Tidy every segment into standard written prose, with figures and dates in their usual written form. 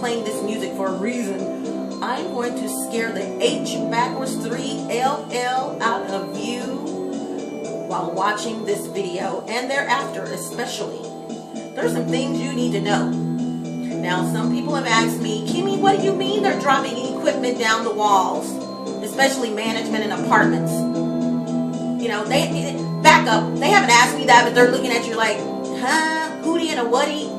playing this music for a reason. I'm going to scare the H backwards 3LL out of you while watching this video and thereafter especially. There's some things you need to know. Now, some people have asked me, Kimmy, what do you mean they're dropping equipment down the walls? Especially management and apartments. You know, back up. They haven't asked me that, but they're looking at you like, huh? Hootie and a whatty?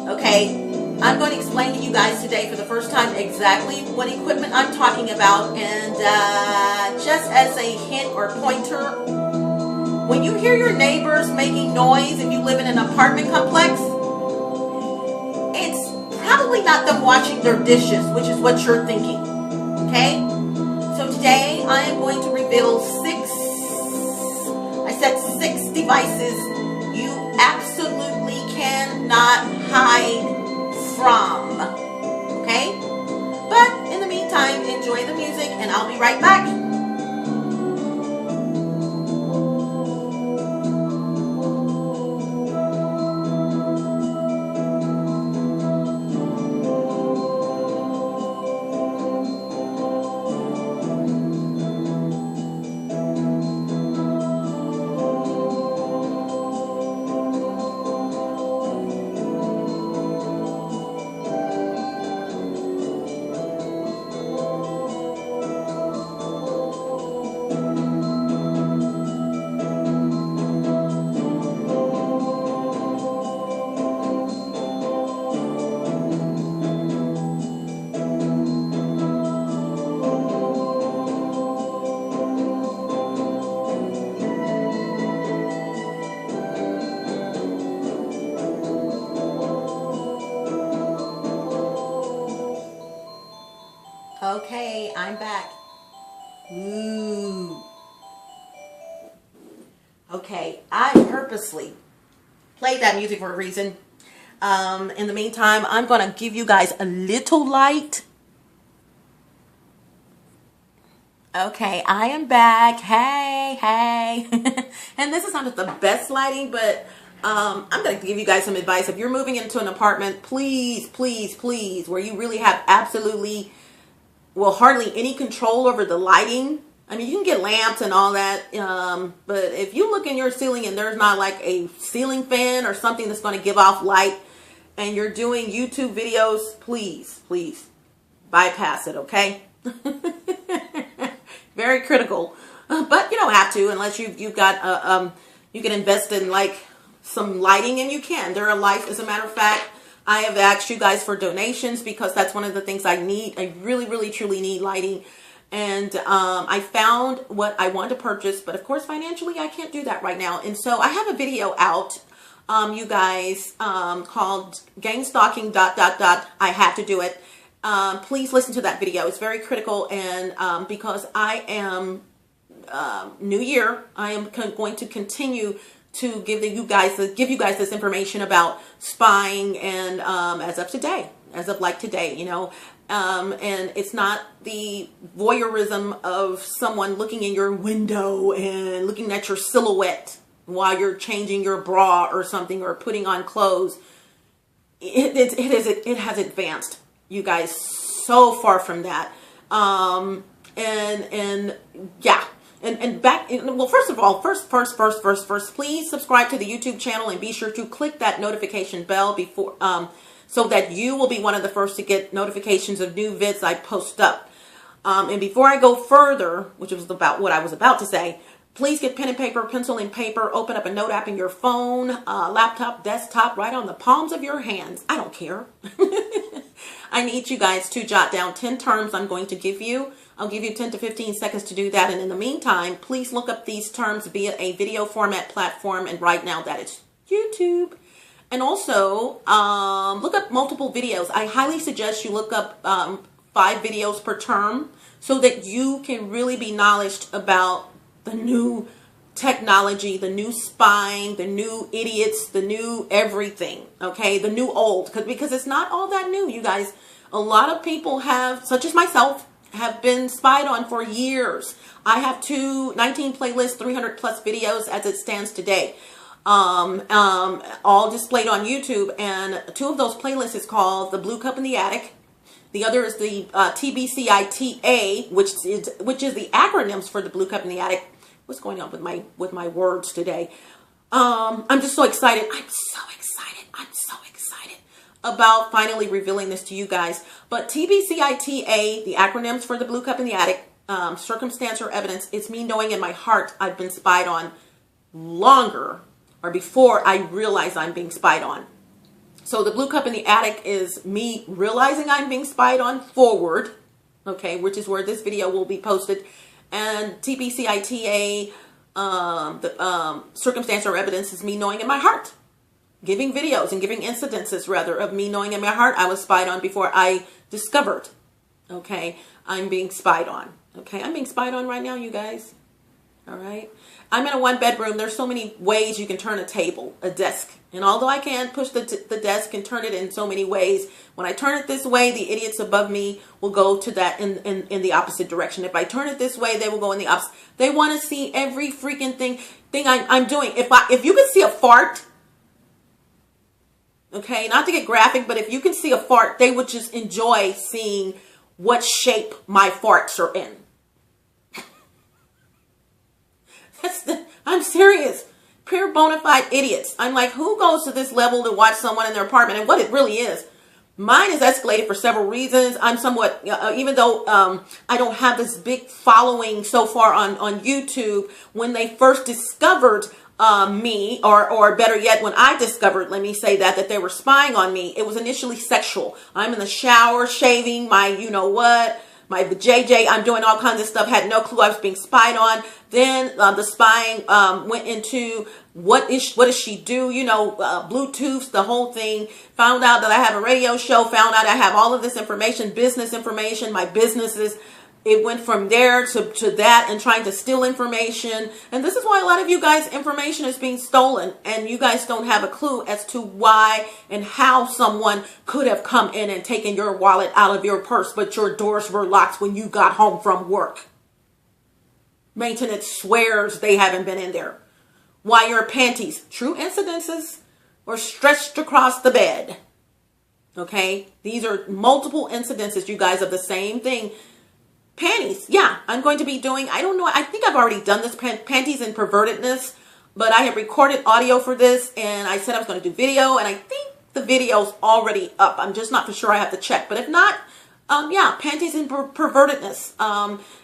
Okay, I'm going to explain to you guys today for the first time exactly what equipment I'm talking about. And just as a hint or pointer, when you hear your neighbors making noise if you live in an apartment complex, it's probably not them washing their dishes, which is what you're thinking. Okay? So today I am going to reveal six devices you absolutely cannot hide from. Okay? But in the meantime, enjoy the music and I'll be right back. Okay, I'm back. Ooh. Okay, I purposely played that music for a reason. In the meantime, I'm going to give you guys a little light. Okay, I am back. Hey, hey. And this is not the best lighting, but I'm going to give you guys some advice. If you're moving into an apartment, please, please, please, where you really have absolutely, well, hardly any control over the lighting. I mean, you can get lamps and all that, but if you look in your ceiling and there's not like a ceiling fan or something that's going to give off light and you're doing YouTube videos, please, please bypass it, okay? Very critical, but you don't have to unless you've got, you can invest in like some lighting, and you can. There are lights, as a matter of fact. I have asked you guys for donations because that's one of the things I need. I really, really, truly need lighting. And I found what I want to purchase, but of course, financially, I can't do that right now. And so I have a video out, you guys, called Gang Stalking, ... I had to do it. Please listen to that video. It's very critical. And because I am, New Year, I am going to continue to give you guys this information about spying, and as of today, you know, and it's not the voyeurism of someone looking in your window and looking at your silhouette while you're changing your bra or something, or putting on clothes. It has advanced, you guys, so far from that. And yeah. Well, first of all, first, please subscribe to the YouTube channel and be sure to click that notification bell before, so that you will be one of the first to get notifications of new vids I post up. And before I go further, which was about what I was about to say, please get pen and paper, pencil and paper, open up a note app in your phone, laptop, desktop, right on the palms of your hands. I don't care. I need you guys to jot down 10 terms I'm going to give you. I'll give you 10 to 15 seconds to do that. And in the meantime, please look up these terms via a video format platform. And right now that is YouTube. And also, look up multiple videos. I highly suggest you look up 5 videos per term so that you can really be knowledgeable about the new technology, the new spying, the new idiots, the new everything, okay? The new old, because it's not all that new, you guys. A lot of people have, such as myself, have been spied on for years. I have 19 playlists, 300 plus videos as it stands today, all displayed on YouTube. And 2 of those playlists is called The Blue Cup in the Attic, The other is the TBCITA, which is the acronyms for the Blue Cup in the Attic. What's going on with my words today? I'm just so excited. I'm so excited about finally revealing this to you guys. But TBCITA, the acronyms for the Blue Cup in the Attic, circumstance or evidence, it's me knowing in my heart I've been spied on longer or before I realize I'm being spied on. So the Blue Cup in the Attic is me realizing I'm being spied on forward, okay, which is where this video will be posted. And TBCITA, the circumstance or evidence, is me knowing in my heart. Giving videos and giving incidences, rather, of me knowing in my heart I was spied on before I discovered, okay, I'm being spied on. Okay, I'm being spied on right now, you guys. All right. I'm in a one-bedroom. There's so many ways you can turn a table, a desk. And although I can push the desk and turn it in so many ways, when I turn it this way, the idiots above me will go to that in the opposite direction. If I turn it this way, they will go in the opposite. They want to see every freaking thing I'm doing. If you could see a fart, okay, not to get graphic, but if you can see a fart, they would just enjoy seeing what shape my farts are in. I'm serious. Pure bona fide idiots. I'm like, who goes to this level to watch someone in their apartment? And what it really is. Mine has escalated for several reasons. I'm somewhat, even though I don't have this big following so far on YouTube, when they first discovered me, or better yet, when I discovered, let me say that they were spying on me, it was initially sexual. I'm in the shower, shaving my, you know what, my JJ, I'm doing all kinds of stuff, had no clue I was being spied on. Then the spying went into what does she do? You know, Bluetooth, the whole thing. Found out that I have a radio show. Found out I have all of this information, business information, my businesses. It went from there to that and trying to steal information. And this is why a lot of you guys' information is being stolen. And you guys don't have a clue as to why and how someone could have come in and taken your wallet out of your purse, but your doors were locked when you got home from work. Maintenance swears they haven't been in there. Why your panties, true incidences, were stretched across the bed. Okay? These are multiple incidences, you guys, of the same thing. Panties, yeah, I'm going to be doing, I don't know, I think I've already done this, panties and pervertedness, but I have recorded audio for this, and I said I was going to do video, and I think the video's already up. I'm just not for sure, I have to check, but if not, yeah, panties and pervertedness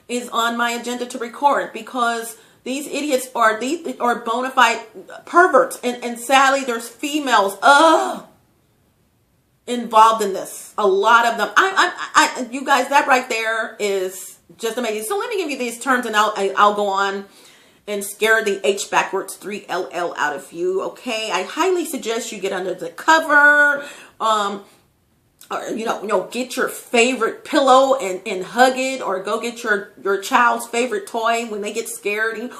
is on my agenda to record, because these idiots are bona fide perverts, and sadly, there's females, involved in this. A lot of them. You guys, that right there is just amazing. So let me give you these terms, and I'll go on and scare the H backwards 3LL out of you. Okay, I highly suggest you get under the cover. Or, you know, get your favorite pillow and hug it, or go get your child's favorite toy when they get scared. And,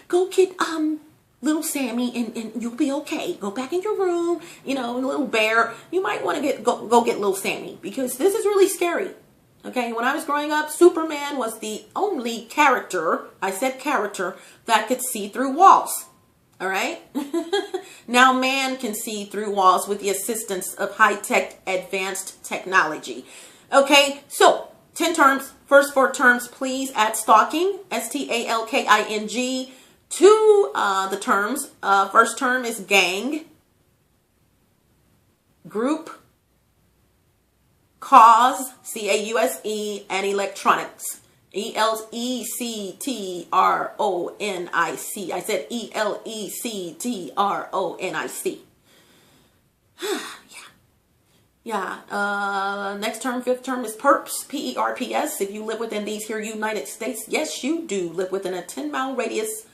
go get little Sammy, and you'll be okay. Go back in your room, you know, little bear. You might want to go get little Sammy, because this is really scary. Okay, when I was growing up, Superman was the only character, I said character, that could see through walls. All right? Now man can see through walls with the assistance of high-tech advanced technology. Okay, so 10 terms. First 4 terms, please add stalking, STALKING, to the terms. First term is gang, group, cause, CAUSE, and electronics, ELECTRONIC. I said ELECTRONIC. Yeah. Next term, 5th term, is perps, PERPS. If you live within these here United States, yes, you do live within a 10-mile radius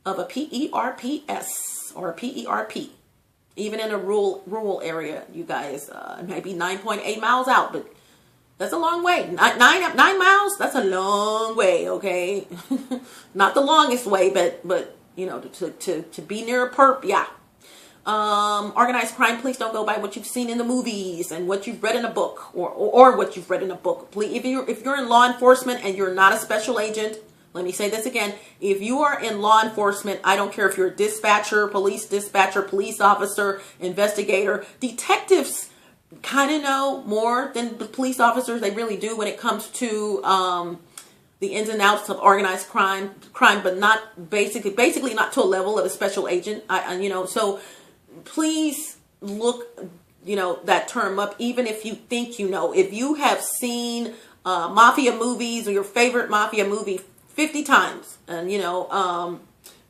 of a PERPS or a PERP. Even in a rural area, you guys, maybe 9.8 miles out, but that's a long way. 9 miles, that's a long way, okay? Not the longest way, but you know, to be near a perp, yeah. Organized crime, please don't go by what you've seen in the movies and what you've read in a book, or what you've read in a book. Please, if you're in law enforcement and you're not a special agent, let me say this again. If you are in law enforcement, I don't care if you're a dispatcher, police officer, investigator, detectives kind of know more than the police officers. They really do when it comes to the ins and outs of organized crime, but not basically not to a level of a special agent. So please look, that term up, even if you think if you have seen mafia movies or your favorite mafia movie 50 times, and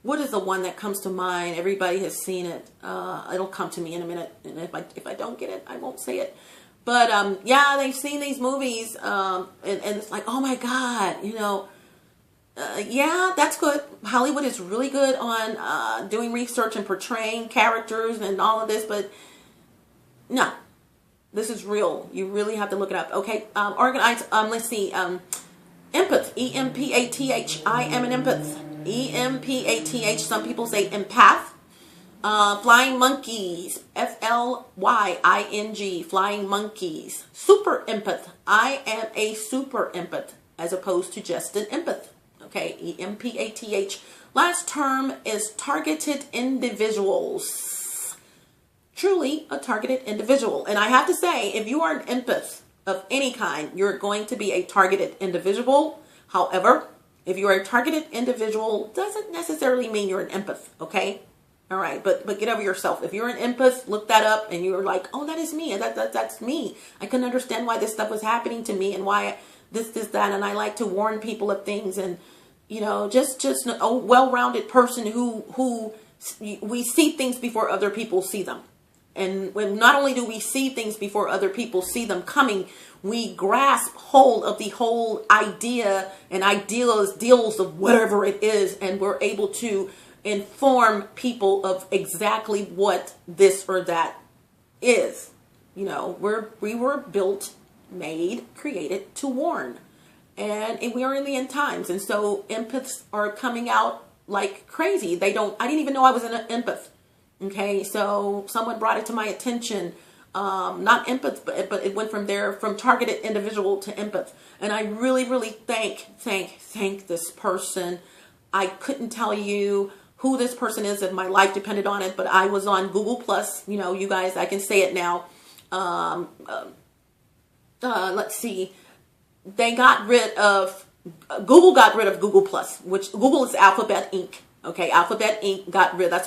what is the one that comes to mind? Everybody has seen it. It'll come to me in a minute, and if I don't get it, I won't say it. But yeah, they've seen these movies, and it's like, oh my God, yeah, that's good. Hollywood is really good on doing research and portraying characters and all of this, but no, this is real. You really have to look it up. Okay, organize. Let's see. Empath. E-M-P-A-T-H. I am an empath. E-M-P-A-T-H. Some people say empath. Flying monkeys. F-L-Y-I-N-G. Flying monkeys. Super empath. I am a super empath as opposed to just an empath. Okay, E-M-P-A-T-H. Last term is targeted individuals. Truly a targeted individual. And I have to say, if you are an empath of any kind, you're going to be a targeted individual. However, if you are a targeted individual, doesn't necessarily mean you're an empath, okay? All right, but get over yourself. If you're an empath, look that up, and you're like, oh, that is me. That's me. I couldn't understand why this stuff was happening to me and why this, that, and I like to warn people of things, and just a well-rounded person who we see things before other people see them. And when not only do we see things before other people see them coming, we grasp hold of the whole idea and deals of whatever it is, and we're able to inform people of exactly what this or that is. We were built, made, created to warn, and we are in the end times, and so empaths are coming out like crazy. I didn't even know I was an empath. Okay, so someone brought it to my attention, not empath, but it went from targeted individual to empath. And I really, really thank this person. I couldn't tell you who this person is if my life depended on it, but I was on Google Plus. You guys, I can say it now. Let's see. Google got rid of Google Plus, which Google is Alphabet Inc. Okay, Alphabet Inc. got rid of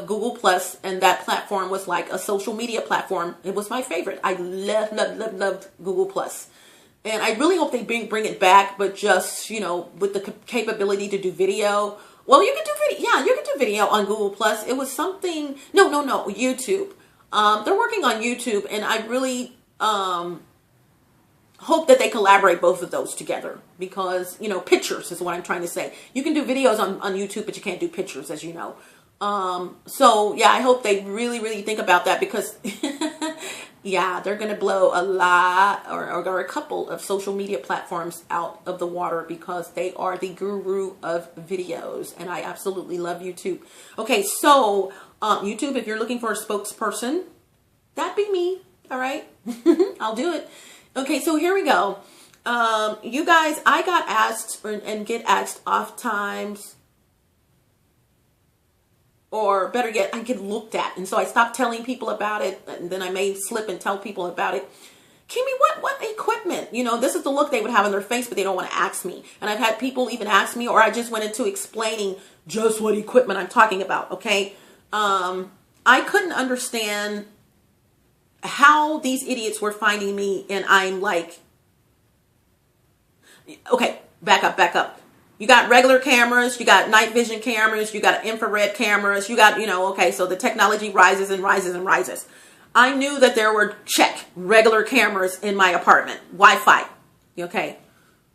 Google Plus, and that platform was like a social media platform. It was my favorite. I loved Google Plus. And I really hope they bring it back, but just, with the capability to do video. Well, you can do video. Yeah, you can do video on Google Plus. It was something, no, YouTube. They're working on YouTube, and I really hope that they collaborate both of those together, because pictures is what I'm trying to say. You can do videos on YouTube, but you can't do pictures, as you know. So yeah, I hope they really, really think about that, because yeah, they're going to blow a lot or a couple of social media platforms out of the water, because they are the guru of videos, and I absolutely love YouTube. Okay, so YouTube, if you're looking for a spokesperson, that'd be me. All right, I'll do it. Okay, so here we go. You guys, I got asked and get asked oftentimes, or better yet, I get looked at. And so I stopped telling people about it, and then I may slip and tell people about it. Kimmy, what equipment? This is the look they would have on their face, but they don't want to ask me. And I've had people even ask me, or I just went into explaining just what equipment I'm talking about, okay? I couldn't understand how these idiots were finding me, and I'm like, okay, back up. You got regular cameras, you got night vision cameras, you got infrared cameras, you got, okay, so the technology rises and rises and rises. I knew that there were regular cameras in my apartment. Wi-Fi, okay?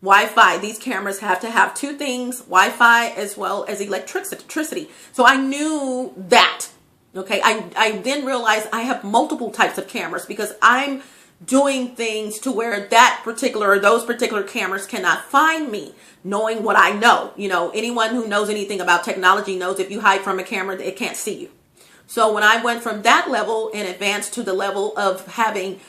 Wi-Fi, these cameras have to have two things, Wi-Fi as well as electricity. So I knew that. Okay, I then realized I have multiple types of cameras, because I'm doing things to where those particular cameras cannot find me, knowing what I know. Anyone who knows anything about technology knows if you hide from a camera, it can't see you. So when I went from that level and advanced to the level of having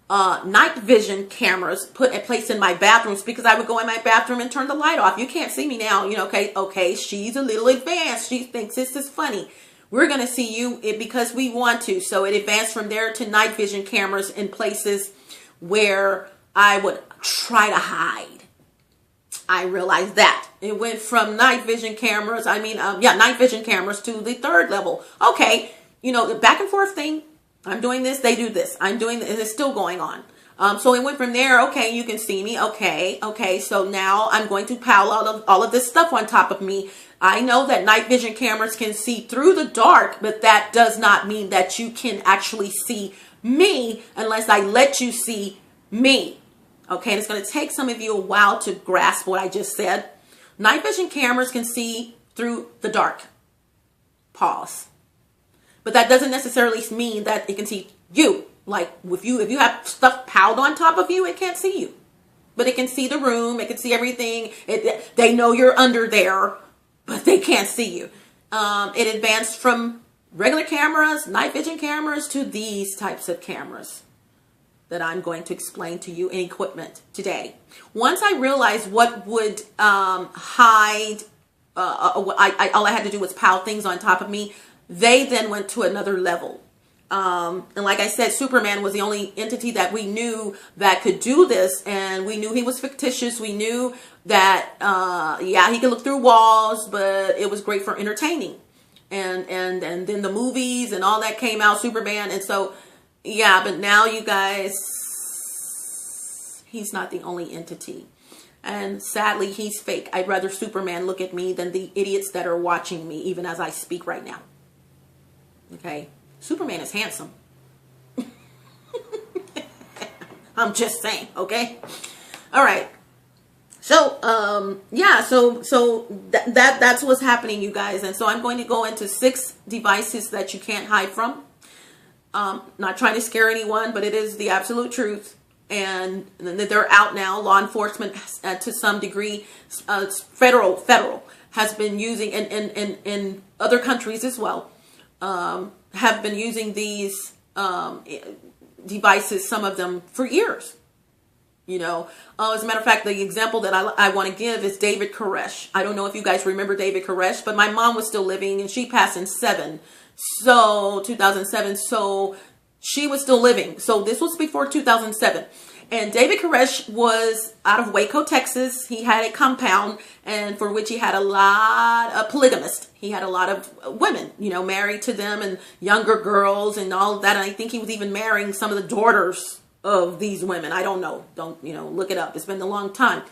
night vision cameras placed in my bathrooms, because I would go in my bathroom and turn the light off. You can't see me now. Okay, she's a little advanced. She thinks this is funny. we're going to see you because we want to. So it advanced from there to night vision cameras in places where I would try to hide. I realized that. It went from night vision cameras, night vision cameras to the third level. Okay, the back and forth thing. I'm doing this, they do this. I'm doing this, it's still going on. So it went from there, okay, you can see me, okay, so now I'm going to pile all of this stuff on top of me. I know that night vision cameras can see through the dark, but that does not mean that you can actually see me unless I let you see me. Okay, and it's going to take some of you a while to grasp what I just said. Night vision cameras can see through the dark. Pause. But that doesn't necessarily mean that it can see you. Like if you have stuff piled on top of you, it can't see you. But it can see the room. It can see everything. They know you're under there, but they can't see you. It advanced from regular cameras, night vision cameras, to these types of cameras that I'm going to explain to you in equipment today. Once I realized what would hide, all I had to do was pile things on top of me. They then went to another level. And like I said, Superman was the only entity that we knew that could do this. And we knew he was fictitious. We knew that, he could look through walls, but it was great for entertaining. And then the movies and all that came out, Superman. And so, but now you guys, he's not the only entity. And sadly, he's fake. I'd rather Superman look at me than the idiots that are watching me, even as I speak right now. Okay? Superman is handsome. I'm just saying, okay? All right. So, that's what's happening, you guys. And so I'm going to go into 6 devices that you can't hide from. Not trying to scare anyone, but it is the absolute truth. And they're out now. Law enforcement, to some degree, federal has been using, and in other countries as well, have been using these devices, some of them, for years. As a matter of fact, the example that I want to give is David Koresh. I don't know if you guys remember David Koresh, but my mom was still living, and she passed in 2007. So she was still living. So this was before 2007. And David Koresh was out of Waco, Texas. He had a compound, and for which he had a lot of polygamist. He had a lot of women, married to them, and younger girls and all of that. And I think he was even marrying some of the daughters of these women. I don't know. Don't, look it up. It's been a long time.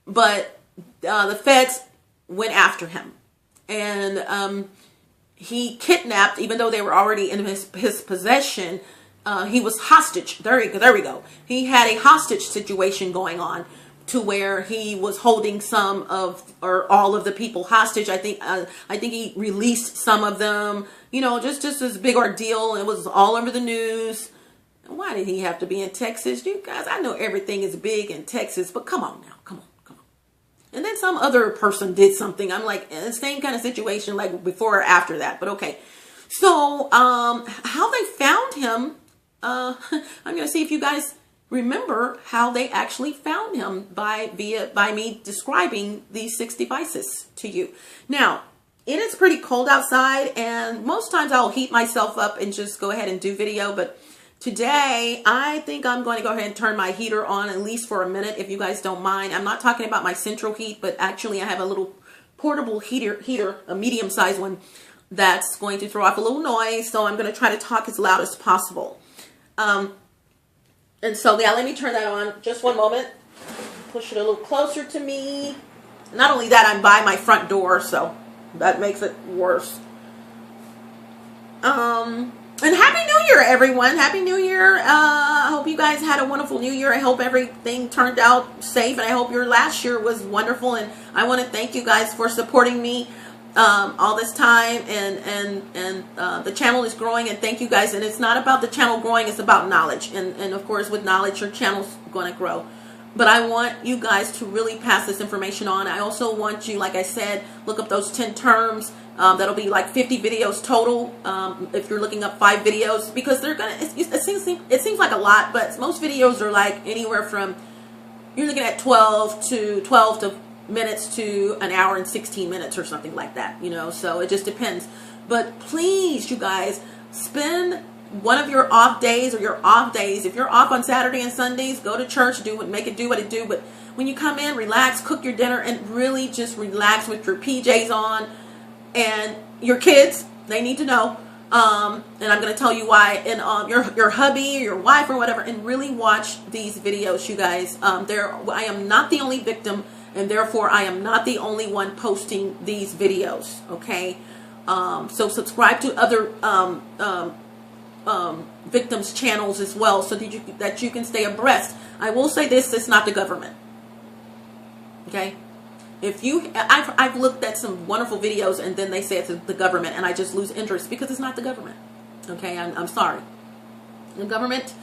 But the feds went after him. And he kidnapped, even though they were already in his possession, he was hostage. There we go. He had a hostage situation going on, to where he was holding some of, or all of the people hostage. I think he released some of them. Just this big ordeal. It was all over the news. Why did he have to be in Texas? You guys, I know everything is big in Texas, but come on now, come on. And then some other person did something. I'm like, the same kind of situation, like before or after that. But okay. So, how they found him. I'm going to see if you guys remember how they actually found him by me describing these 6 devices to you. Now, it is pretty cold outside, and most times I'll heat myself up and just go ahead and do video. But today, I think I'm going to go ahead and turn my heater on, at least for a minute, if you guys don't mind. I'm not talking about my central heat, but actually I have a little portable heater, a medium-sized one, that's going to throw off a little noise. So I'm going to try to talk as loud as possible. And so, let me turn that on. Just one moment. Push it a little closer to me. Not only that, I'm by my front door, so that makes it worse. And Happy New Year, everyone. Happy New Year. I hope you guys had a wonderful New Year. I hope everything turned out safe, and I hope your last year was wonderful. And I want to thank you guys for supporting me all this time, and the channel is growing, and thank you guys. And it's not about the channel growing, it's about knowledge, and of course with knowledge your channel's going to grow. But I want you guys to really pass this information on. I also want you, like I said, look up those 10 terms. That'll be like 50 videos total, if you're looking up 5 videos, because they're gonna, it seems like a lot, but most videos are like anywhere from, you're looking at 12 minutes to an hour and 16 minutes or something like that, so it just depends. But please, you guys, spend one of your off days or your off days. If you're off on Saturday and Sundays, go to church, make it do what it do. But when you come in, relax, cook your dinner, and really just relax with your PJs on. And your kids, they need to know. And I'm going to tell you why. And your hubby, or your wife, or whatever, and really watch these videos, you guys. I am not the only victim, and therefore I am not the only one posting these videos. Okay. So subscribe to other victims' channels as well, so that you can stay abreast. I will say this: it's not the government. Okay. I've looked at some wonderful videos, and then they say it's the government, and I just lose interest because it's not the government. Okay, I'm sorry. The government,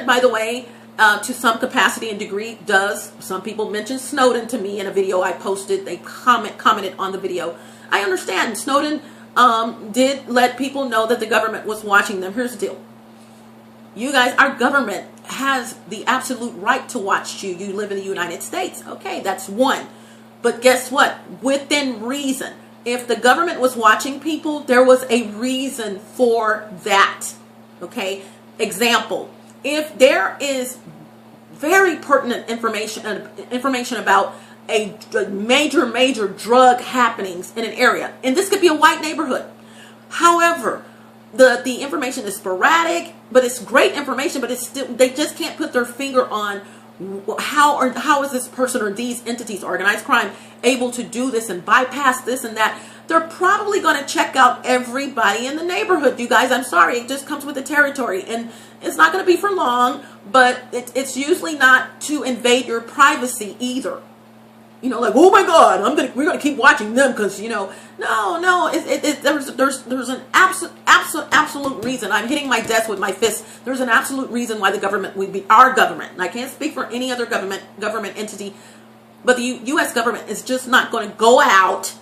by the way, to some capacity and degree, does. Some people mentioned Snowden to me in a video I posted. They commented on the video. I understand Snowden did let people know that the government was watching them. Here's the deal. You guys, our government has the absolute right to watch you. You live in the United States. Okay, that's one. But guess what? Within reason. If the government was watching people, there was a reason for that. Okay? Example. If there is very pertinent information about a major drug happenings in an area, and this could be a white neighborhood. However, the information is sporadic, but it's great information, but it's still, they just can't put their finger on how is this person or these entities, organized crime, able to do this and bypass this and that. They're probably going to check out everybody in the neighborhood. You guys, I'm sorry, it just comes with the territory, and it's not going to be for long, but it's usually not to invade your privacy either. You know, like, oh my God, we're gonna keep watching them because, you know, no, there's an absolute reason. I'm hitting my desk with my fist. There's an absolute reason why the government would be our government. And I can't speak for any other government entity, but the U.S. government is just not going to go out,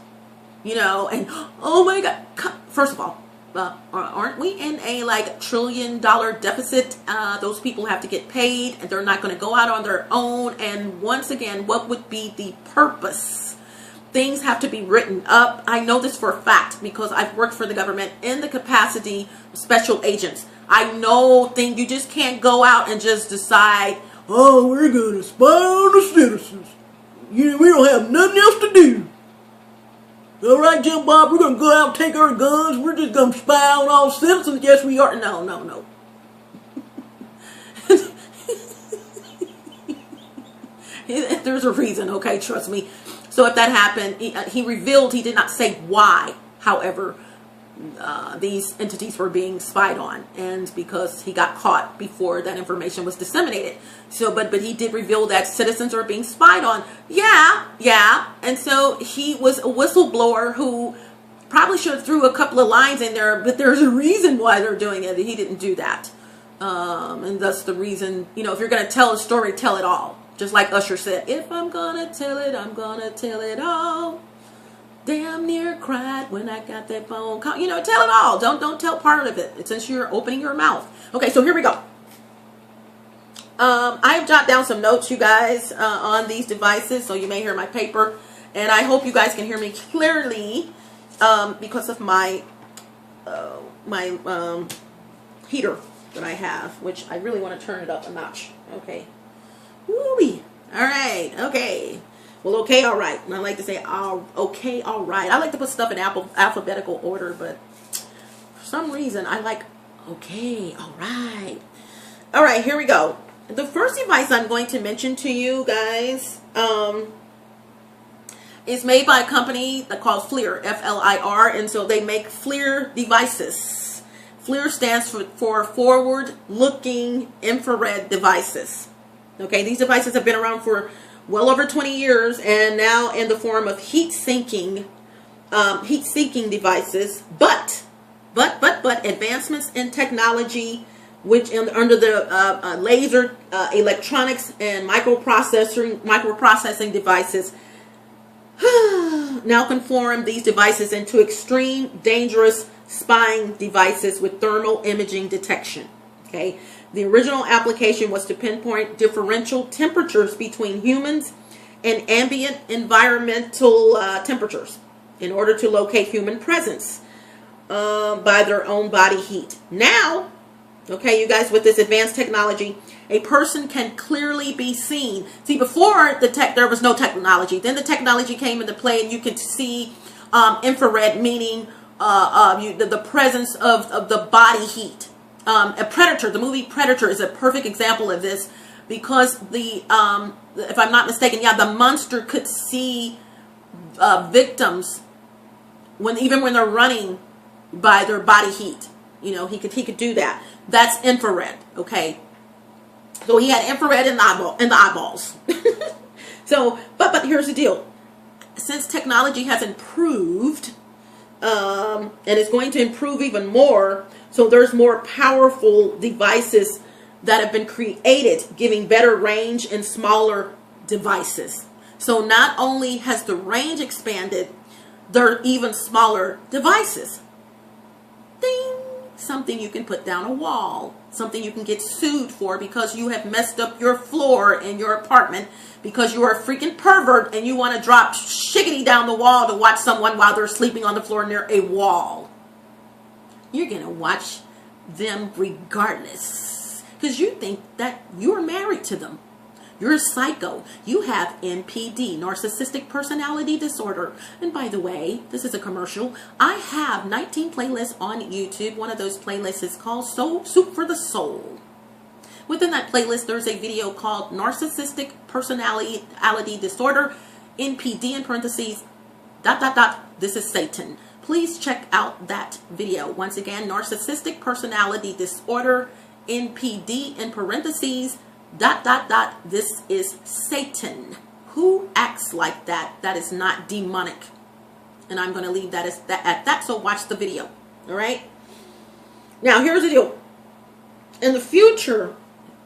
you know, and oh my God. First of all, aren't we in a like $1 trillion deficit? Those people have to get paid, and they're not going to go out on their own. And once again, what would be the purpose? Things have to be written up. I know this for a fact because I've worked for the government in the capacity of special agents. I know you just can't go out and just decide, oh, we're going to spy on the citizens. We don't have nothing else to do. All right, Jim Bob, we're going to go out and take our guns. We're just going to spy on all citizens. Yes, we are. No. There's a reason, okay? Trust me. So if that happened, he revealed he did not say why, however, these entities were being spied on, and because he got caught before that information was disseminated. So, but he did reveal that citizens are being spied on. Yeah. And so he was a whistleblower who probably should have threw a couple of lines in there, but there's a reason why they're doing it. He didn't do that. And that's the reason, you know, if you're going to tell a story, tell it all. Just like Usher said, if I'm going to tell it, I'm going to tell it all. Damn near cried when I got that phone call. You know, tell it all. Don't tell part of it since you're opening your mouth. Okay, so here we go. I've jotted down some notes, you guys, on these devices, so you may hear my paper, and I hope you guys can hear me clearly because of my heater that I have, which I really want to turn it up a notch. Okay. Woo-wee. All right. Okay. Well, okay, all right. And I like to say, okay, all right. I like to put stuff in alphabetical order, but for some reason, I like, okay, all right. All right, here we go. The first device I'm going to mention to you guys is made by a company called FLIR, F-L-I-R, and so they make FLIR devices. FLIR stands for forward-looking infrared devices. Okay, these devices have been around for well over 20 years, and now in the form of heat-seeking devices, but advancements in technology, which under the laser electronics and microprocessing devices, now conform these devices into extreme dangerous spying devices with thermal imaging detection. Okay. The original application was to pinpoint differential temperatures between humans and ambient environmental temperatures in order to locate human presence. by their own body heat. Now, okay, you guys, with this advanced technology, a person can clearly be seen. See, before there was no technology. Then the technology came into play, and you could see infrared, meaning the presence of the body heat. A Predator, the movie Predator, is a perfect example of this, because if I'm not mistaken, yeah, the monster could see victims even when they're running by their body heat. You know, he could do that. That's infrared. Okay, so he had infrared in the eyeballs. So, but here's the deal: since technology has improved, and it's going to improve even more, so there's more powerful devices that have been created, giving better range in smaller devices. So not only has the range expanded, there are even smaller devices. Ding! Something you can put down a wall. Something you can get sued for because you have messed up your floor in your apartment because you are a freaking pervert and you want to drop shiggity down the wall to watch someone while they're sleeping on the floor near a wall. You're going to watch them regardless because you think that you're married to them. You're a psycho. You have NPD, narcissistic personality disorder. And by the way, this is a commercial. I have 19 playlists on YouTube. One of those playlists is called Soup for the Soul. Within that playlist, there's a video called Narcissistic Personality Disorder, NPD in parentheses, ... This is Satan. Please check out that video. Once again, Narcissistic Personality Disorder, NPD in parentheses, ... This is Satan. Who acts like that? That is not demonic. And I'm going to leave that at that. So watch the video. All right. Now here's the deal. In the future,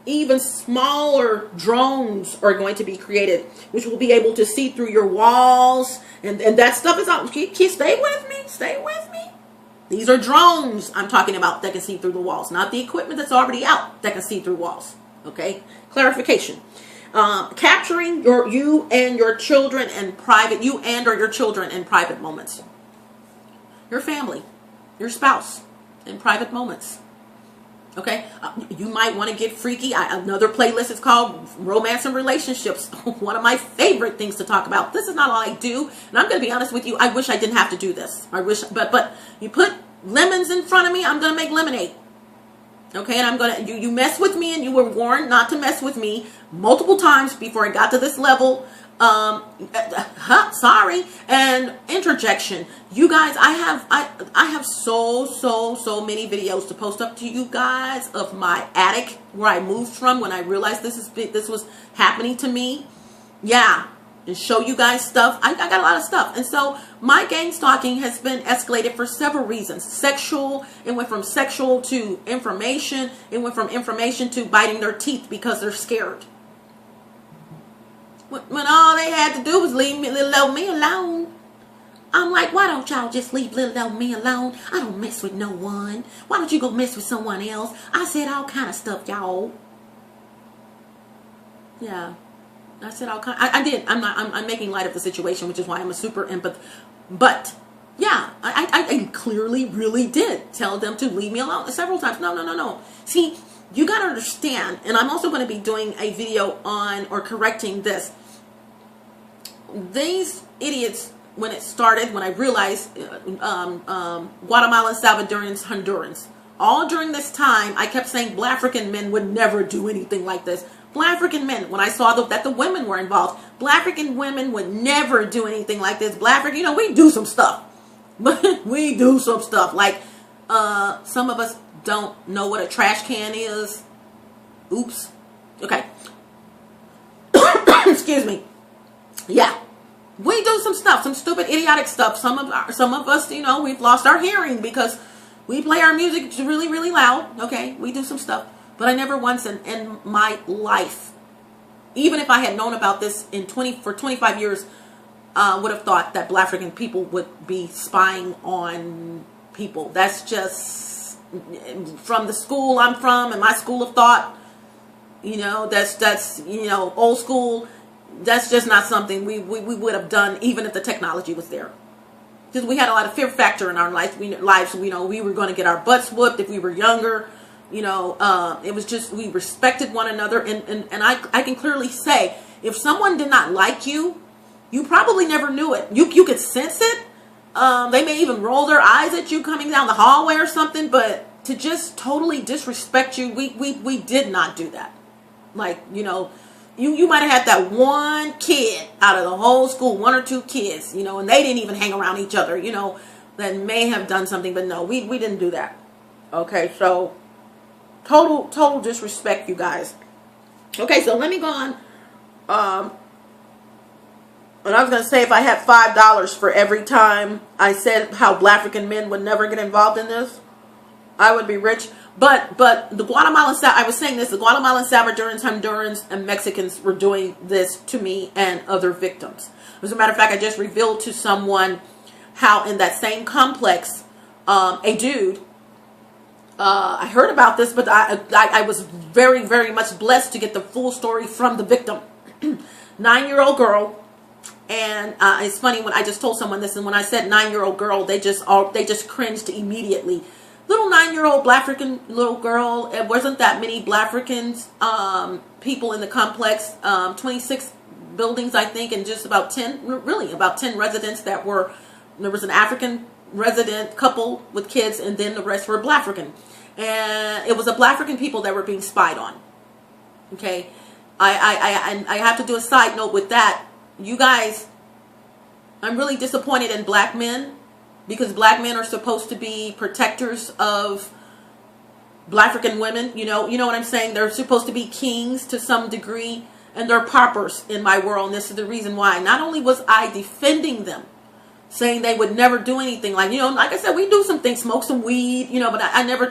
even smaller drones are going to be created, which will be able to see through your walls. And that stuff is out. Stay with me. Stay with me. These are drones I'm talking about that can see through the walls, not the equipment that's already out that can see through walls. Okay, clarification. Capturing you and your children in private, or your children in private moments. Your family, your spouse in private moments. Okay, you might want to get freaky. Another playlist is called Romance and Relationships. One of my favorite things to talk about. This is not all I do, and I'm going to be honest with you. I wish I didn't have to do this. I wish, but you put lemons in front of me, I'm going to make lemonade. Okay, and I'm gonna you mess with me, and you were warned not to mess with me multiple times before I got to this level. Sorry. And interjection. You guys, I have so many videos to post up to you guys of my attic where I moved from when I realized this was happening to me. Yeah. And show you guys stuff. I got a lot of stuff. And so my gang stalking has been escalated for several reasons. Sexual. It went from sexual to information. It went from information to biting their teeth because they're scared. When all they had to do was leave little old me alone. I'm like, why don't y'all just leave little old me alone? I don't mess with no one. Why don't you go mess with someone else? I said all kind of stuff, y'all. Yeah. I said all kind. I did. I'm making light of the situation, which is why I'm a super empath. But yeah, I clearly really did tell them to leave me alone several times. No. See, you got to understand, and I'm also going to be doing a video on or correcting this. These idiots, when I realized Guatemala, Salvadorans, Hondurans, all during this time, I kept saying Black African men would never do anything like this. Black African men, when I saw that the women were involved, Black African women would never do anything like this. Black African, we do some stuff. But we do some stuff. Like, some of us don't know what a trash can is. Oops. Okay. Excuse me. Yeah. We do some stuff, some stupid, idiotic stuff. Some of us, we've lost our hearing because we play our music really, really loud. Okay. We do some stuff. But I never once in my life, even if I had known about this for 25 years, would have thought that Black African people would be spying on people. That's just from the school I'm from and my school of thought. That's old school. That's just not something we would have done even if the technology was there. because we had a lot of fear factor in our lives. We know we were going to get our butts whooped if we were younger. You know, it was just, we respected one another. And I can clearly say, if someone did not like you, you probably never knew it. You could sense it. They may even roll their eyes at you coming down the hallway or something, but to just totally disrespect you, we did not do that. Like, you know, you might have had that one kid out of the whole school, one or two kids, you know, and they didn't even hang around each other, you know, that may have done something, but no, we didn't do that. Okay, so total disrespect, you guys. Okay, so let me go on. And I was going to say, if I had $5 for every time I said how Black African men would never get involved in this, I would be rich. But the Guatemalan, I was saying this, the Guatemalan, Salvadorans, Hondurans, and Mexicans were doing this to me and other victims. As a matter of fact, I just revealed to someone how in that same complex, a dude, I heard about this, but I was very, very much blessed to get the full story from the victim. 9-year-old girl. And it's funny, when I just told someone this, and when I said 9-year-old girl, they just cringed immediately. Little 9-year-old Black African little girl. It wasn't that many Black Africans people in the complex. 26 buildings, I think, and just about 10 residents that were. There was an African resident couple with kids, and then the rest were Black African. And it was the Black African people that were being spied on. Okay, I have to do a side note with that. You guys, I'm really disappointed in black men, because black men are supposed to be protectors of Black African women. You know what I'm saying? They're supposed to be kings to some degree, and they're paupers in my world. And this is the reason why. Not only was I defending them, saying they would never do anything, like, you know, like I said, we do some things, smoke some weed, you know, but I never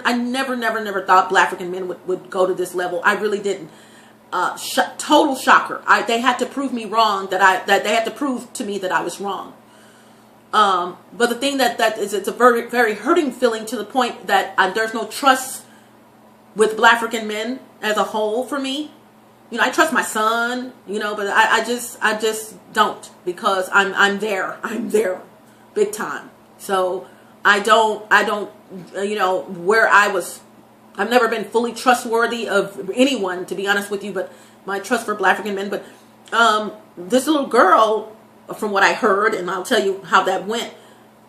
thought Black African men would go to this level. I really didn't. Total shocker. They had to prove me wrong, that they had to prove to me that I was wrong. But the thing that is, it's a very, very hurting feeling, to the point that there's no trust with Black African men as a whole for me. You know, I trust my son, you know, but I just don't, because I'm there big time. So I don't, you know, where I was, I've never been fully trustworthy of anyone, to be honest with you, but my trust for Black African men. But this little girl, from what I heard, and I'll tell you how that went,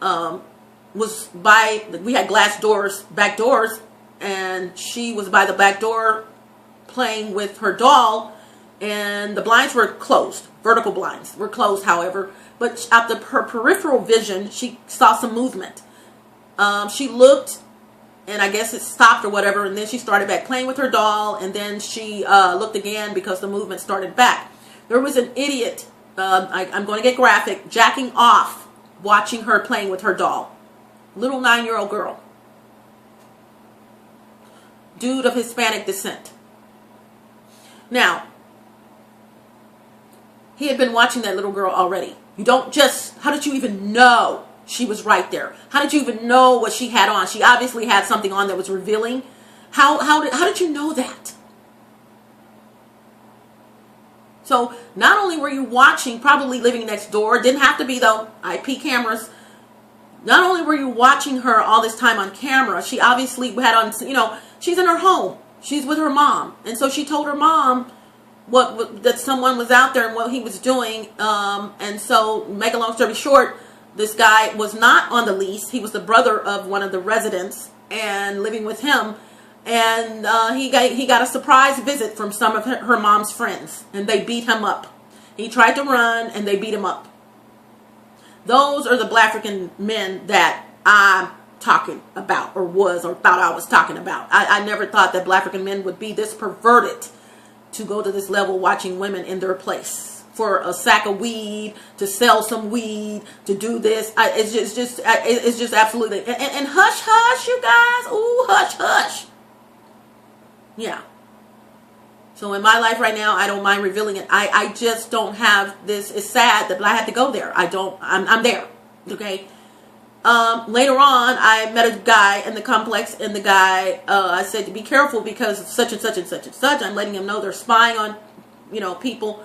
was we had glass doors, back doors, and she was by the back door playing with her doll, and the blinds were closed. Vertical blinds were closed, however, but out of her peripheral vision, she saw some movement. She looked, and I guess it stopped or whatever, and then she started back playing with her doll, and then she looked again because the movement started back. There was an idiot, I'm going to get graphic, jacking off, watching her playing with her doll. Little 9-year-old girl. Dude of Hispanic descent. Now, he had been watching that little girl already. You don't just, how did you even know she was right there? How did you even know what she had on? She obviously had something on that was revealing. How did you know that? So not only were you watching, probably living next door, didn't have to be though, IP cameras. Not only were you watching her all this time on camera, she obviously had on, you know, she's in her home. She's with her mom. And so she told her mom that someone was out there and what he was doing. And so, make a long story short, this guy was not on the lease. He was the brother of one of the residents and living with him. And he got a surprise visit from some of her mom's friends. And they beat him up. He tried to run and they beat him up. Those are the Black African men that I'm talking about, or thought I was talking about. I never thought that Black African men would be this perverted to go to this level, watching women in their place for a sack of weed, to sell some weed, to do this. It's just absolutely, and hush hush, you guys. Ooh, hush hush. Yeah. So in my life right now, I don't mind revealing it. I just don't have this. It's sad that I had to go there. I'm there. Okay. Later on, I met a guy in the complex, and the guy, I said to be careful because of such and such and such and such. I'm letting him know they're spying on, you know, people.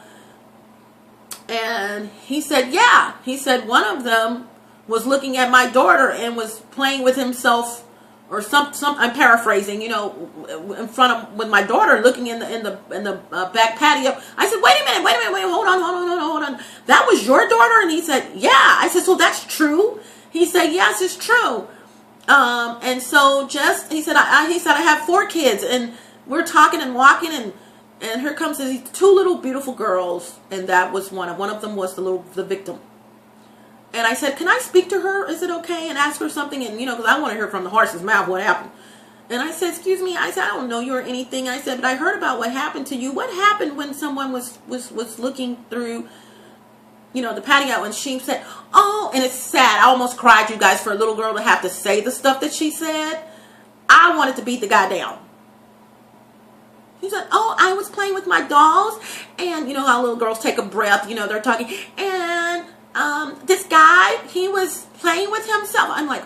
And he said, yeah. He said one of them was looking at my daughter and was playing with himself, or some I'm paraphrasing, you know, in front of, with my daughter, looking in the back patio. I said, wait a minute, wait, hold on. That was your daughter? And he said, yeah. I said, so that's true? He said, yes, it's true. And so he said, I have 4 kids, and we're talking and walking, and here comes these 2 little beautiful girls, and that was one of them was the victim. And I said, can I speak to her? Is it okay? And ask her something, and, you know, because I want to hear from the horse's mouth what happened. And I said, excuse me. I said, I don't know you or anything. I said, but I heard about what happened to you. What happened when someone was looking through, you know, the patio? And she said, oh, and it's sad. I almost cried, you guys, for a little girl to have to say the stuff that she said. I wanted to beat the guy down. She said, oh, I was playing with my dolls. And you know how little girls take a breath, you know, they're talking. And this guy, he was playing with himself. I'm like,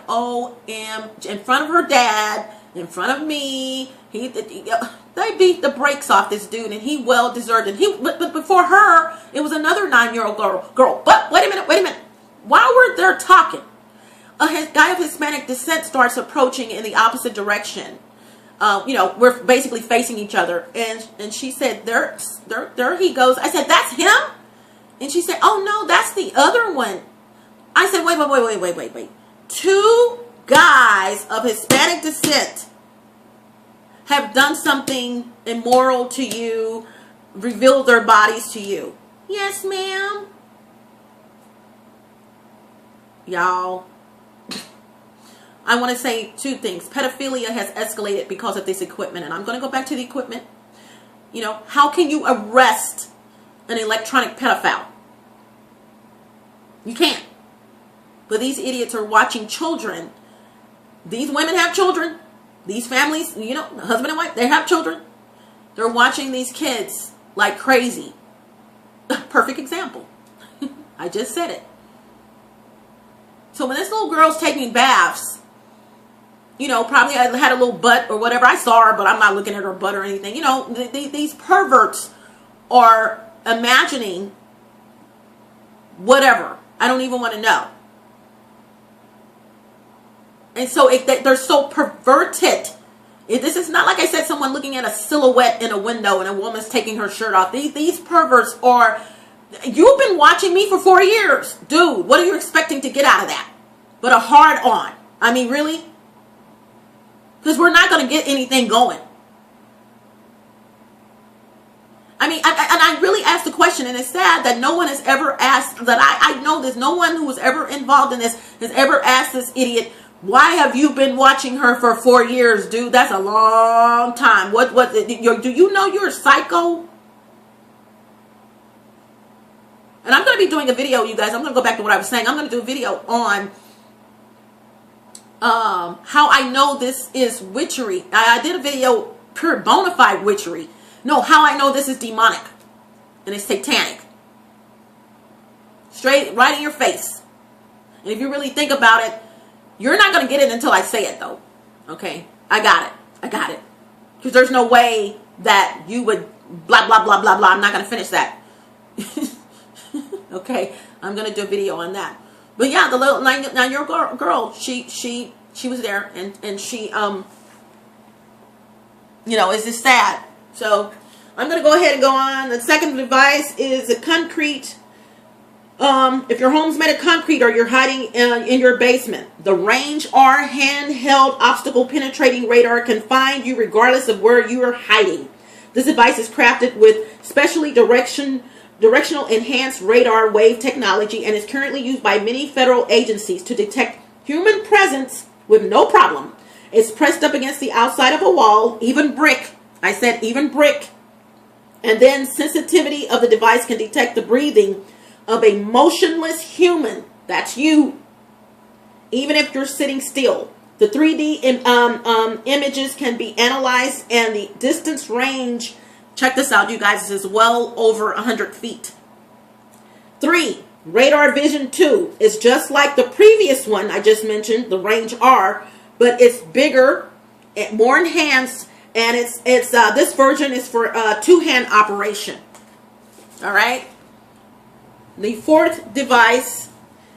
in front of her dad, in front of me. They beat the brakes off this dude, and he well deserved it. But before her, it was another 9-year-old girl. But wait a minute. While we're there talking, a guy of Hispanic descent starts approaching in the opposite direction. You know, we're basically facing each other, and she said, there he goes. I said, that's him? And she said, oh no, that's the other one. I said, wait. 2 guys of Hispanic descent have done something immoral to you, revealed their bodies to you. Yes, ma'am. Y'all, I want to say 2 things. Pedophilia has escalated because of this equipment, and I'm going to go back to the equipment. You know, how can you arrest an electronic pedophile? You can't. But these idiots are watching children. These women have children. These families, you know, husband and wife, they have children. They're watching these kids like crazy. Perfect example. I just said it. So when this little girl's taking baths, you know, probably I had a little butt or whatever. I saw her, but I'm not looking at her butt or anything. You know, these perverts are imagining whatever. I don't even want to know. And so they're so perverted. This is not, like I said, someone looking at a silhouette in a window and a woman's taking her shirt off. These perverts are, you've been watching me for 4 years. Dude, what are you expecting to get out of that? But a hard on. I mean, really? Because we're not going to get anything going. I mean, and I really asked the question, and it's sad that no one has ever asked, that I know there's no one who was ever involved in this has ever asked this idiot, why have you been watching her for 4 years, dude? That's a long time. Do you know you're a psycho? And I'm going to be doing a video, you guys. I'm going to go back to what I was saying. I'm going to do a video on how I know this is witchery. I did a video, pure bona fide witchery. No, how I know this is demonic and it's satanic. Straight right in your face. And if you really think about it, you're not going to get it until I say it, though. Okay? I got it. Because there's no way that you would blah, blah, blah, blah, blah. I'm not going to finish that. Okay? I'm going to do a video on that. But yeah, the little 9-year-old girl, she was there, and she, you know, it's just sad. So I'm going to go ahead and go on. The second device is a concrete. If your home's made of concrete or you're hiding in your basement, the Range R handheld obstacle penetrating radar can find you regardless of where you are hiding. This device is crafted with specially directional enhanced radar wave technology and is currently used by many federal agencies to detect human presence with no problem. It's pressed up against the outside of a wall, even brick. I said even brick. And then sensitivity of the device can detect the breathing of a motionless human. That's you. Even if you're sitting still. The 3D images can be analyzed and the distance range, check this out, you guys, is well over 100 feet. 3. Radar Vision 2 is just like the previous one I just mentioned, the Range R, but it's bigger, more enhanced, and it's this version is for two-hand operation. All right. The fourth device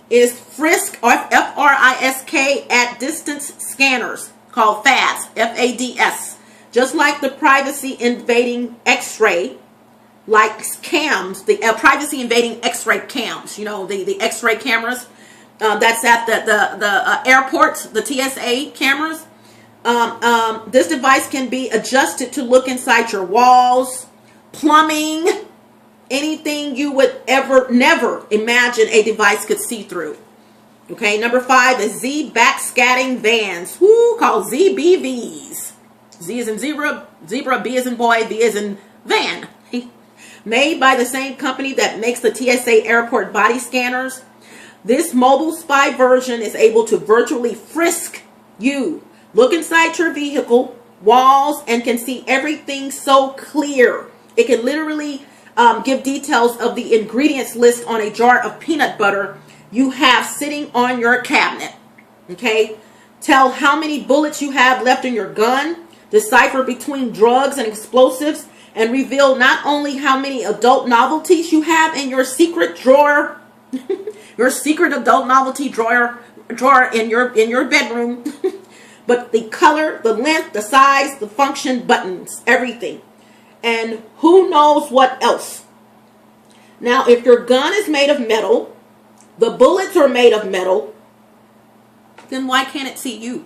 is frisk, or F-R-I-S-K, at distance scanners, called FADS, F-A-D-S. Just like the privacy invading x-ray, like cams, the privacy invading x-ray cams, you know, the x-ray cameras, that's at the airports, the TSA cameras. This device can be adjusted to look inside your walls, plumbing, anything you would never imagine a device could see through. Okay, number 5 is Z backscatting vans, called ZBVs. Z is in zebra, B is in boy, V is in van. Made by the same company that makes the TSA airport body scanners. This mobile spy version is able to virtually frisk you, look inside your vehicle, walls, and can see everything so clear. It can literally give details of the ingredients list on a jar of peanut butter you have sitting on your cabinet. Okay? Tell how many bullets you have left in your gun, decipher between drugs and explosives, and reveal not only how many adult novelties you have in your secret drawer, your secret adult novelty drawer in your bedroom, but the color, the length, the size, the function, buttons, everything. And who knows what else. Now, if your gun is made of metal, the bullets are made of metal, then why can't it see you?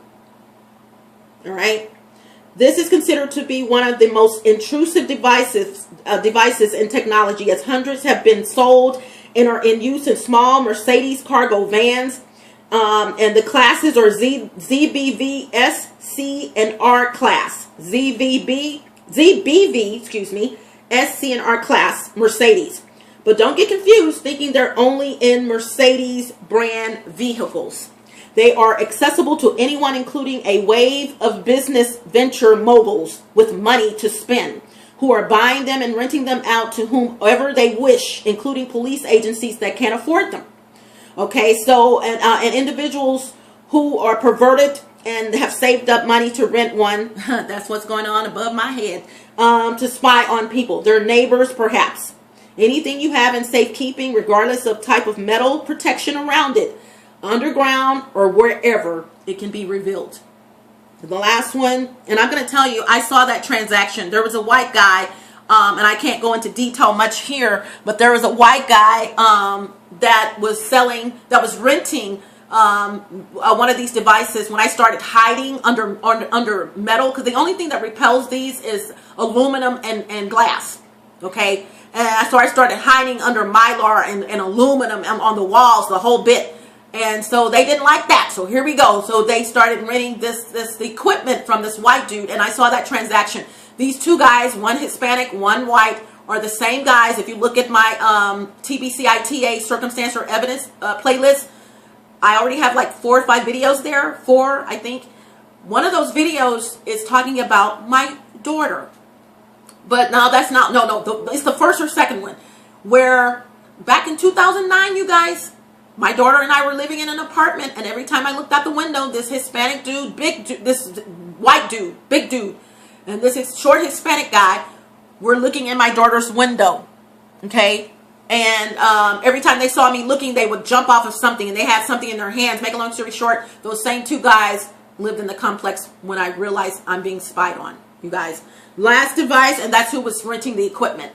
All right. This is considered to be one of the most intrusive devices in technology, as hundreds have been sold and are in use in small Mercedes cargo vans. And the classes are ZBV, S, C, and R class. ZBV, excuse me, S, C, and R class Mercedes. But don't get confused thinking they're only in Mercedes brand vehicles. They are accessible to anyone, including a wave of business venture moguls with money to spend, who are buying them and renting them out to whomever they wish, including police agencies that can't afford them. Okay, so, and individuals who are perverted and have saved up money to rent one, that's what's going on above my head, to spy on people, their neighbors perhaps. Anything you have in safekeeping, regardless of type of metal protection around it, underground or wherever, it can be revealed. The last one, and I'm going to tell you, I saw that transaction. There was a white guy, and I can't go into detail much here, but there was a white guy that was renting one of these devices when I started hiding under metal, because the only thing that repels these is aluminum and glass. Okay, and so I started hiding under mylar and aluminum on the walls, the whole bit. And so they didn't like that. So here we go. So they started renting this equipment from this white dude. And I saw that transaction. These two guys, one Hispanic, one white, are the same guys. If you look at my TBCITA circumstance or evidence playlist, I already have like 4 or 5 videos there. 4, I think. One of those videos is talking about my daughter. But no, that's not, no, it's the first or second one. Where back in 2009, you guys, my daughter and I were living in an apartment, and every time I looked out the window, this Hispanic dude, this white dude, big dude, and this short Hispanic guy were looking in my daughter's window, okay? And every time they saw me looking, they would jump off of something, and they had something in their hands. Make a long story short, those same 2 guys lived in the complex when I realized I'm being spied on, you guys. Last device, and that's who was renting the equipment.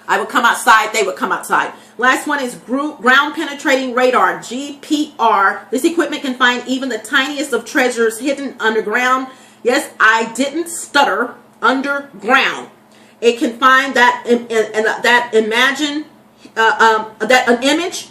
I would come outside, they would come outside. Last one is ground penetrating radar, GPR. This equipment can find even the tiniest of treasures hidden underground. Yes, I didn't stutter, underground. It can find that an image,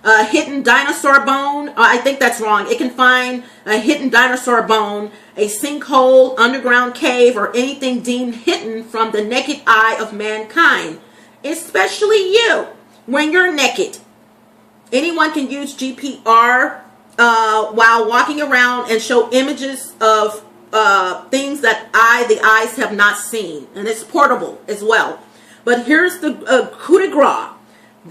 a hidden dinosaur bone. I think that's wrong. It can find a hidden dinosaur bone, a sinkhole, underground cave, or anything deemed hidden from the naked eye of mankind. Especially you, when you're naked. Anyone can use GPR while walking around and show images of things that the eyes have not seen. And it's portable as well. But here's the coup de grace.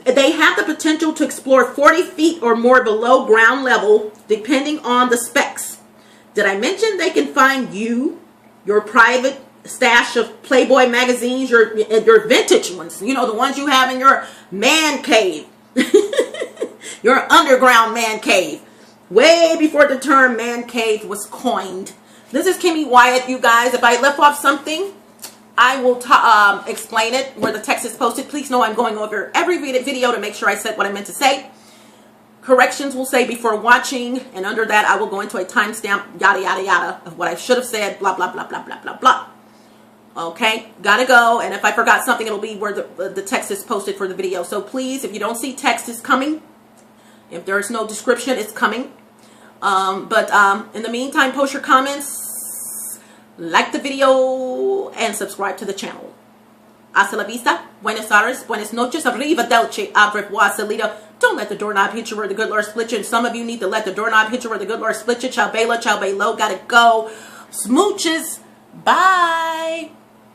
They have the potential to explore 40 feet or more below ground level, depending on the specs. Did I mention they can find you, your private stash of Playboy magazines, your vintage ones, you know, the ones you have in your man cave. Your underground man cave. Way before the term man cave was coined. This is Kimmy Wyatt, you guys. If I left off something, I will explain it where the text is posted. Please know I'm going over every video to make sure I said what I meant to say. Corrections will say before watching, and under that I will go into a timestamp, yada, yada, yada, of what I should have said, blah, blah, blah, blah, blah, blah, blah. Okay, gotta go. And if I forgot something, it'll be where the text is posted for the video. So please, if you don't see text is coming, if there is no description, it's coming. In the meantime, post your comments, like the video, and subscribe to the channel. Hasta la vista, buenas tardes, buenas noches, arrivederci, au revoir, salida. Don't let the doorknob hit you where the good Lord split you. And some of you need to let the doorknob hit you where the good Lord split you. Ciao, Bela, ciao, Belo, gotta go. Smooches, bye.